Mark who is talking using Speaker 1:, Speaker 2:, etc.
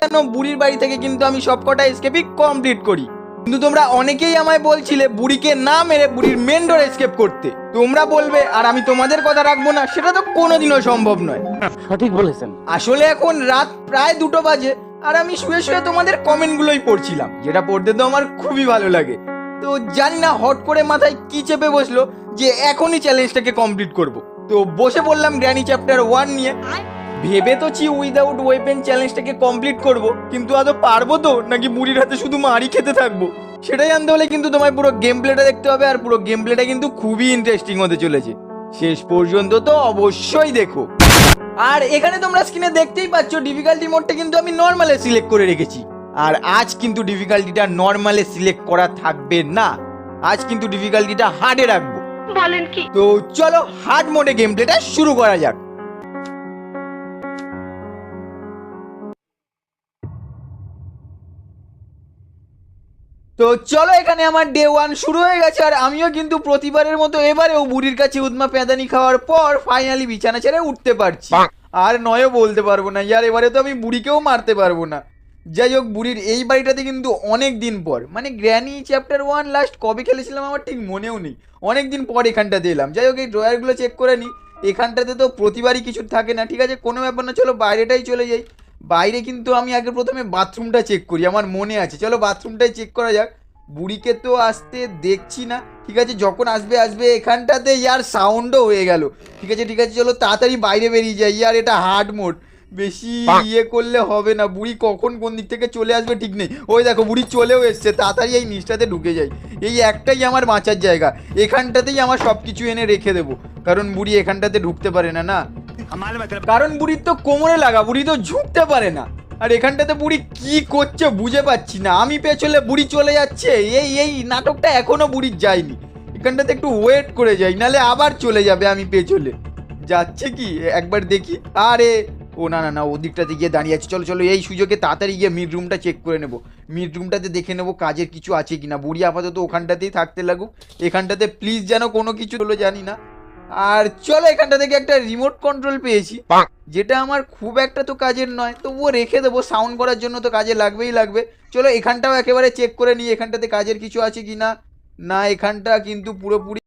Speaker 1: যেন বুড়ির বাড়ি থেকে কিন্তু আমি সবকটা এসকেপই কমপ্লিট করি। কিন্তু তোমরা অনেকেই আমায় বলছিলে বুড়িকে না মেরে বুড়ির মেন ডোর এসকেপ করতে। তোমরা বলবে আর আমি তোমাদের কথা রাখবো না, সেটা তো কোনোদিনও সম্ভব নয়।
Speaker 2: সঠিক বলেছেন।
Speaker 1: আসলে এখন রাত প্রায় 2টো বাজে আর আমি শুয়ে শুয়ে তোমাদের কমেন্টগুলোই পড়ছিলাম, যেটা পড়তে তো আমার খুবই ভালো লাগে। তো জানি না হট করে মাথায় কি চেপে বসলো যে এখনই চ্যালেঞ্জটাকে কমপ্লিট করব। তো বসে পড়লাম গ্র্যানি চ্যাপ্টার 1 নিয়ে। ভেবে তো উইদাউট ওয়েপেন চ্যালেঞ্জটাকে কমপ্লিট করব, কিন্তু আদৌ পারবো তো নাকি বুড়ির হাতে শুধু মারি খেতে থাকবো সেটাই জানতে হলে কিন্তু তোমায় পুরো গেম প্লেটা দেখতে হবে। আর পুরো গেম প্লেটা কিন্তু খুবই ইন্টারেস্টিং হতে চলেছে, শেষ পর্যন্ত তো অবশ্যই দেখো। আর এখানে তোমরা স্ক্রিনে দেখতেই পাচ্ছ ডিফিকাল্টি মোডটা কিন্তু আমি নর্মালে সিলেক্ট করে রেখেছি। আর আজ কিন্তু ডিফিকাল্টিটা নর্মালে সিলেক্ট করা থাকবে না, আজ কিন্তু ডিফিকাল্টিটা হার্ডে রাখবো।
Speaker 3: বলেন কি?
Speaker 1: তো চলো হার্ড মোডে গেম প্লেটা শুরু করা যাক। তো চলো এখানে আমার ডে 1 শুরু হয়ে গেছে। আর আমিও কিন্তু প্রতিবারের মতো এবারেও বুড়ির কাছে উদমা পেঁদানি খাওয়ার পর ফাইনালি বিছানা ছেড়ে উঠতে পারছি। আর নয়ও বলতে পারবো না ইয়ার, এবারে তো আমি বুড়িকেও মারতে পারবো না। যাই হোক, বুড়ির এই বাড়িটাতে কিন্তু অনেক দিন পর, মানে গ্র্যানি চ্যাপ্টার 1 লাস্ট কবে খেলেছিলাম আমার ঠিক মনেও নেই, অনেক দিন পর এখানটাতে এলাম। যাই হোক, এই ড্রয়ারগুলো চেক করে নিই। এখানটাতে তো প্রতিবারই কিছু থাকে না, ঠিক আছে কোনো ব্যাপার না, চলো বাইরেটাই চলে যাই। বাইরে কিন্তু আমি আগে প্রথমে বাথরুমটা চেক করি, আমার মনে আছে, চলো বাথরুমটাই চেক করা যাক। বুড়িকে তো আসতে দেখছি না, ঠিক আছে যখন আসবে আসবে। এখানটাতে ইয়ার সাউন্ডও হয়ে গেল, ঠিক আছে ঠিক আছে, চলো তাড়াতাড়ি বাইরে বেরিয়ে যাই। ইয়ার এটা হার্ড মোড, বেশি ইয়ে করলে হবে না। বুড়ি কখন কোন দিক থেকে চলে আসবে ঠিক নেই। ওই দেখো বুড়ি চলেও এসছে, তাড়াতাড়ি এই নিচটাতে ঢুকে যাই। এই একটাই আমার বাঁচার জায়গা, এখানটাতেই আমার সব কিছু এনে রেখে দেবো, কারণ বুড়ি এখানটাতে ঢুকতে পারে না। না, কারণ বুড়ির তো কোমরে লাগা, বুড়ি তো ঝুঁকতে পারে না। আর এখানটাতে বুড়ি কি করছে বুঝে পাচ্ছি না, আমি পেছলে বুড়ি চলে যাচ্ছে। এই এই নাটকটা এখনো বুড়ির যায়নি, এখানটাতে একটু ওয়েট করে যাই, নালে আবার চলে যাবে। আমি পেছলে যাচ্ছে কি একবার দেখি। আরে ও না না না, ওদিকটাতে গিয়ে দাঁড়িয়ে আছে। চলো চলো এই সুযোগে তাড়াতাড়ি গিয়ে মিড রুমটা চেক করে নেবো, মিড রুমটাতে দেখে নেবো কাজের কিছু আছে কিনা। বুড়ি আপাতত ওখানটাতেই থাকতে লাগুক, এখানটাতে প্লিজ যেন কোনো কিছু হলো জানি না। আর চলো এখানটা থেকে একটা রিমোট কন্ট্রোল পেয়েছি, যেটা আমার খুব একটা তো কাজের নয়, তো ও রেখে দেবো, সাউন্ড করার জন্য তো কাজে লাগবেই লাগবে। চলো এখানটাও একেবারে চেক করে নিই এখানটাতে কাজের কিছু আছে কি না। না, এখানটা কিন্তু পুরোপুরি